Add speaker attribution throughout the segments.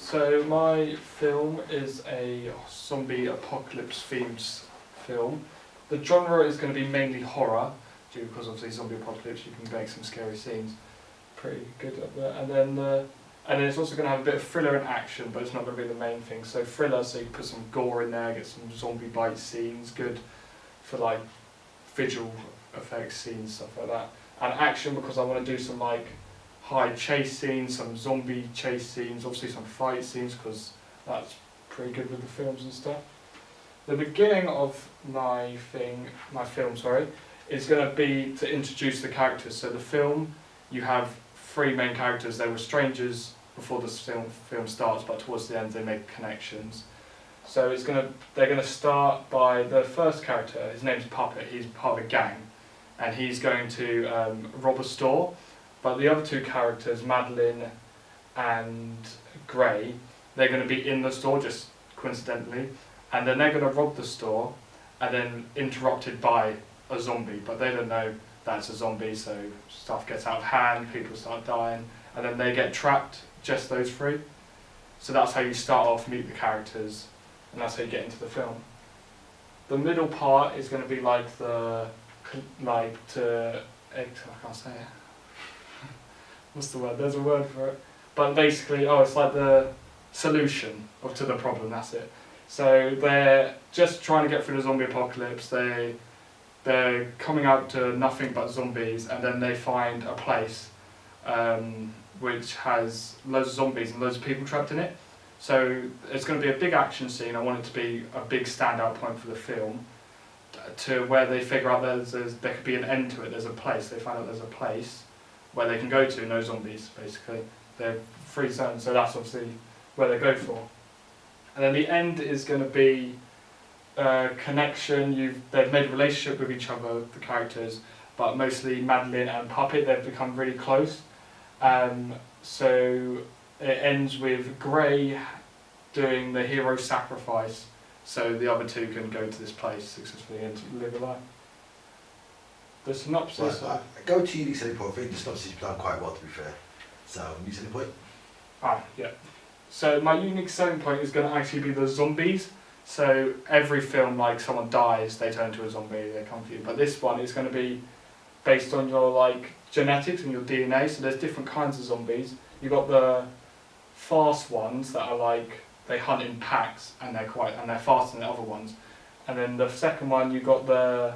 Speaker 1: So my film is a zombie apocalypse themed film. The genre is going to be mainly horror, due because obviously zombie apocalypse you can make some scary scenes. Pretty good at that. And then it's also going to have a bit of thriller and action, but it's not going to be the main thing. So thriller, so you can put some gore in there, get some zombie bite scenes, good for like visual effects scenes, stuff like that. And action because I want to do some like high chase scenes, some zombie chase scenes, obviously some fight scenes because that's pretty good with the films and stuff. The beginning of my film, is going to be to introduce the characters. So the film, you have three main characters. They were strangers before the film starts, but towards the end they make connections. So they're going to start by the first character. His name's Puppet. He's part of a gang, and he's going to rob a store. But the other two characters, Madeline and Gray, they're going to be in the store just coincidentally, and then they're going to rob the store, and then interrupted by a zombie. But they don't know that's a zombie, so stuff gets out of hand, people start dying, and then they get trapped. Just those three. So that's how you start off, meet the characters, and that's how you get into the film. The middle part is going to be like I can't say it. What's the word? There's a word for it. But basically, it's like the solution to the problem, that's it. So they're just trying to get through the zombie apocalypse. They're coming out to nothing but zombies, and then they find a place which has loads of zombies and loads of people trapped in it. So it's going to be a big action scene. I want it to be a big standout point for the film, to where they figure out there could be an end to it. There's a place. They find out there's a place where they can go to, no zombies, basically. They're free zones, so that's obviously where they go for. And then the end is going to be connection. They've made a relationship with each other, the characters, but mostly Madeline and Puppet, they've become really close. So it ends with Gray doing the hero sacrifice, so the other two can go to this place successfully and live a life. The synopsis.
Speaker 2: Right, go to your selling point. I think the synopsis you've done quite well, to be fair. So, new selling point.
Speaker 1: Yeah. So my unique selling point is going to actually be the zombies. So every film, like someone dies, they turn into a zombie, they come for you. But this one is going to be based on your like genetics and your DNA. So there's different kinds of zombies. You've got the fast ones that are like they hunt in packs and they're faster than the other ones. And then the second one, you've got the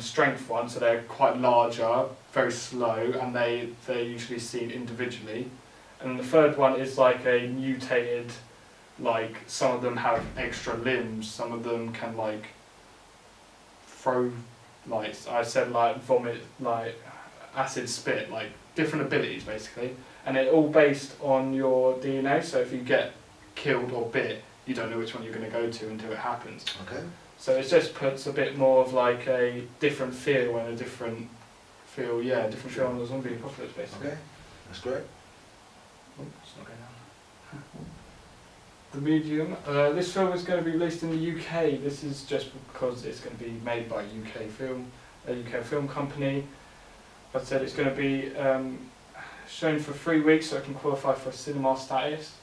Speaker 1: strength ones, so they're quite larger, very slow, and they're usually seen individually. And the third one is like a mutated, like some of them have extra limbs, some of them can like throw, like I said, like vomit, like acid spit, like different abilities basically. And it's all based on your DNA, so if you get killed or bit, you don't know which one you're going to go to until it happens.
Speaker 2: Okay.
Speaker 1: So it just puts a bit more of like a different feel and a different feel on the zombie apocalypse basically.
Speaker 2: Okay, that's great.
Speaker 1: Oh, it's not going down. The medium. This film is going to be released in the UK. This is just because it's going to be made by a UK film company. Like I said, it's going to be shown for 3 weeks, so it can qualify for cinema status.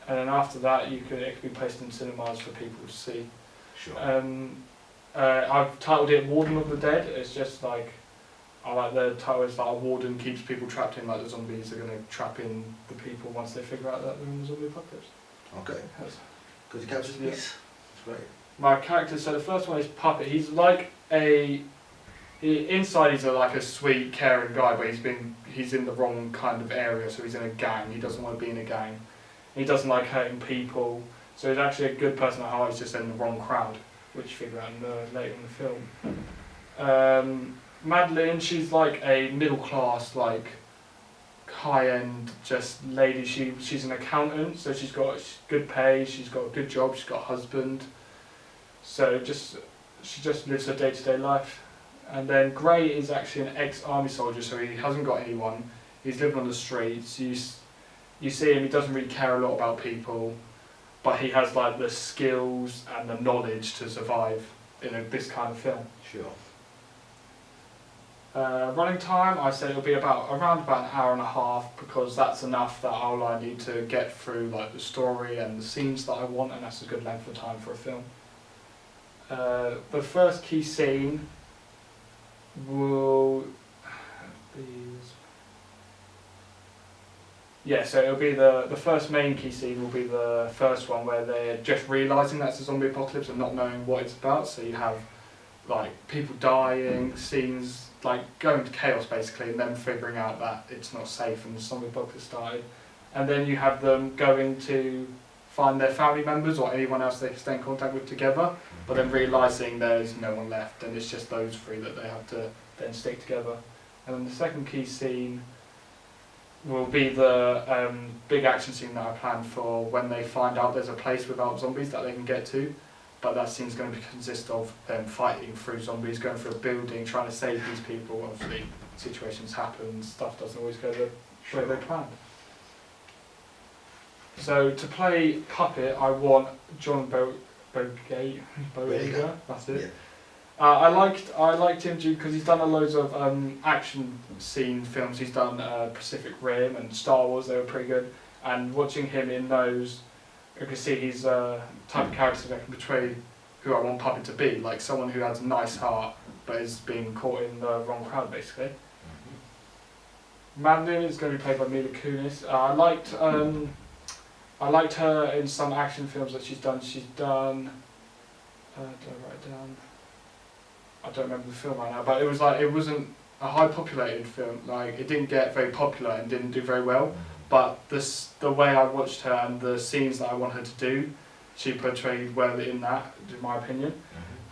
Speaker 1: And then after that, it can be placed in cinemas for people to see.
Speaker 2: Sure.
Speaker 1: I've titled it Warden of the Dead. It's just like, I like the title, is like a warden keeps people trapped in, like the zombies are going to trap in the people once they figure out that they're in the zombie apocalypse.
Speaker 2: Okay. Good to capture
Speaker 1: Yeah.
Speaker 2: this. That's great.
Speaker 1: My character, so the first one is Puppet. He's like inside he's like a sweet, caring guy, but he's in the wrong kind of area, so he's in a gang. He doesn't want to be in a gang. He doesn't like hurting people. So he's actually a good person at heart, he's just in the wrong crowd, which you figure out later in the film. Madeline, she's like a middle class, like high-end just lady. She's an accountant, so she's got good pay, she's got a good job, she's got a husband. So she just lives her day-to-day life. And then Gray is actually an ex-army soldier, so he hasn't got anyone. He's living on the streets. You see him, he doesn't really care a lot about people, but he has like the skills and the knowledge to survive in this kind of film.
Speaker 2: Sure.
Speaker 1: Running time, I said it'll be around about an hour and a half, because that's enough that I need to get through like the story and the scenes that I want, and that's a good length of time for a film. The first key scene will be... Yeah, so it'll be the first main key scene will be the first one where they're just realising that's a zombie apocalypse and not knowing what it's about. So you have like people dying, scenes like going to chaos basically, and then figuring out that it's not safe and the zombie apocalypse started. And then you have them going to find their family members or anyone else they can stay in contact with together, but then realising there's no one left and it's just those three that they have to then stick together. And then the second key scene will be the big action scene that I planned for when they find out there's a place without zombies that they can get to. But that scene's going to consist of them fighting through zombies, going through a building, trying to save these people. Obviously, situations happen, stuff doesn't always go the way they planned. So to play Puppet, I want John Boyega, that's it.
Speaker 2: Yeah.
Speaker 1: I liked him because he's done loads of action scene films. He's done Pacific Rim and Star Wars. They were pretty good. And watching him in those, you can see he's a type of character that can portray who I want Puppet to be, like someone who has a nice heart but is being caught in the wrong crowd, basically. Madeline is going to be played by Mila Kunis. I liked her in some action films that she's done. She's done. Did I write it down? I don't remember the film right now, but it wasn't a high populated film. Like it didn't get very popular and didn't do very well. But the way I watched her and the scenes that I want her to do, she portrayed well in that, in my opinion.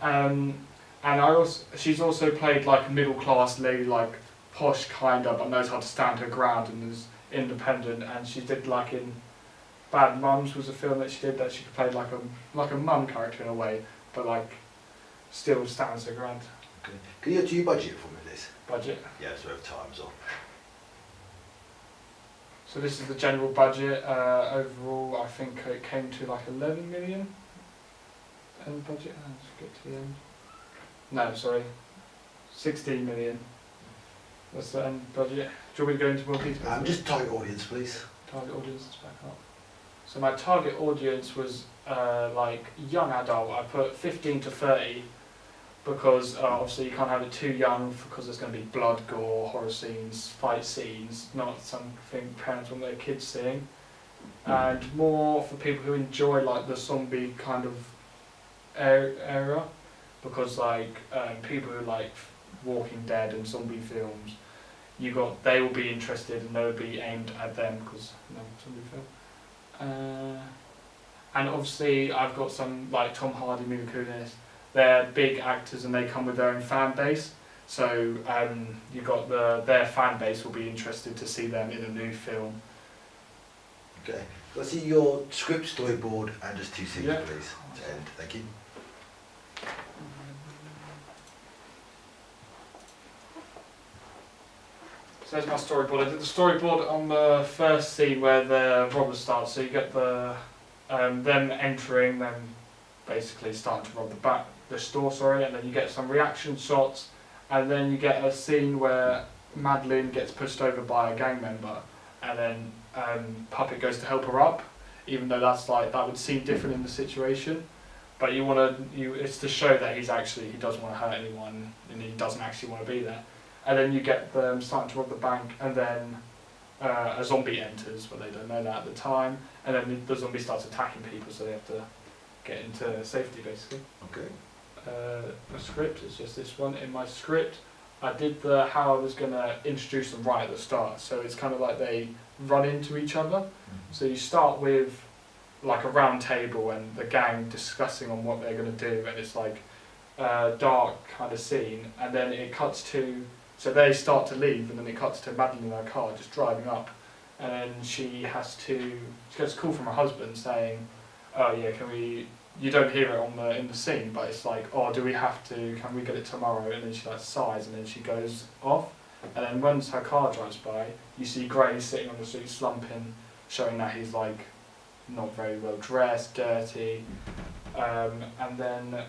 Speaker 1: And she's also played like a middle class lady, like posh kind of, but knows how to stand her ground and is independent. And she did like in Bad Mums was a film that she did that she played like a mum character in a way, but like still stands her ground.
Speaker 2: Okay. Do you budget for me this?
Speaker 1: Budget.
Speaker 2: Yeah, so we have time's up.
Speaker 1: So this is the general budget. Overall, I think it came to like 11 million. End budget. Let's get to the end. No, sorry, 16 million. That's the end budget. Do you want me to go into more detail?
Speaker 2: Just target audience, please.
Speaker 1: Target audience is back up. So my target audience was like young adult. I put 15 to 30 because obviously you can't have it too young because there's going to be blood, gore, horror scenes, fight scenes, not something parents want their kids seeing. And more for people who enjoy like the zombie kind of era, because like people who like Walking Dead and zombie films, they will be interested and they will be aimed at them because zombie film. And obviously I've got some like Tom Hardy, Mila Kunis. They're big actors and they come with their own fan base. So you've got their fan base will be interested to see them in a new film.
Speaker 2: Okay. Let's see your script, storyboard, and just 2 scenes,
Speaker 1: Yeah.
Speaker 2: please. To end. Thank you.
Speaker 1: So there's my storyboard. I did the storyboard on the first scene where the robber starts. So you get them entering, them basically starting to rob the store, and then you get some reaction shots, and then you get a scene where Madeline gets pushed over by a gang member, and then Puppet goes to help her up, even though that would seem different in the situation, but it's to show that he doesn't want to hurt anyone and he doesn't actually want to be there. And then you get them starting to rob the bank, and then a zombie enters, but they don't know that at the time, and then the zombie starts attacking people, so they have to get into safety basically.
Speaker 2: Okay.
Speaker 1: The script is just this one. In my script, I did how I was going to introduce them right at the start. So it's kind of like they run into each other. So you start with like a round table and the gang discussing on what they're going to do, and it's like a dark kind of scene, and then it cuts to, so they start to leave, and then it cuts to Madeline in her car just driving up, and then she gets a call from her husband saying, oh yeah, you don't hear it in the scene, but it's like, oh, can we get it tomorrow? And then she like sighs, and then she goes off. And then once her car drives by, you see Gray sitting on the street slumping, showing that he's like not very well dressed, dirty. And then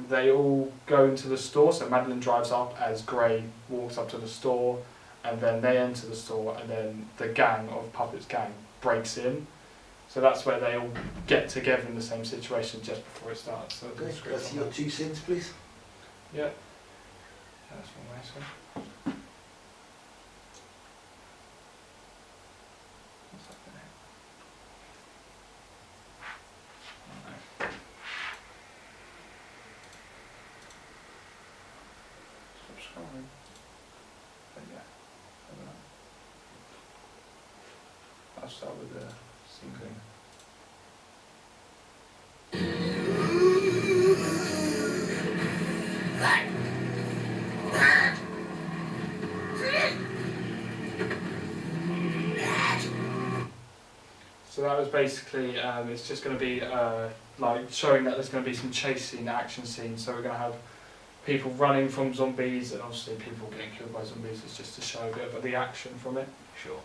Speaker 1: They all go into the store, so Madeline drives up as Gray walks up to the store, and then they enter the store, and then the gang of Puppet's gang breaks in. So that's where they all get together in the same situation just before it starts. So
Speaker 2: Okay, can I see your 2 scenes, please?
Speaker 1: Yeah. That's one nice one. What's happening? Alright. Stop scrolling. But yeah. I don't know. I'll start with the syncing. So that was basically, it's just going to be like showing that there's going to be some chase scene, action scenes. So we're going to have people running from zombies, and obviously people getting killed by zombies. It's just to show a bit of the action from it.
Speaker 2: Sure.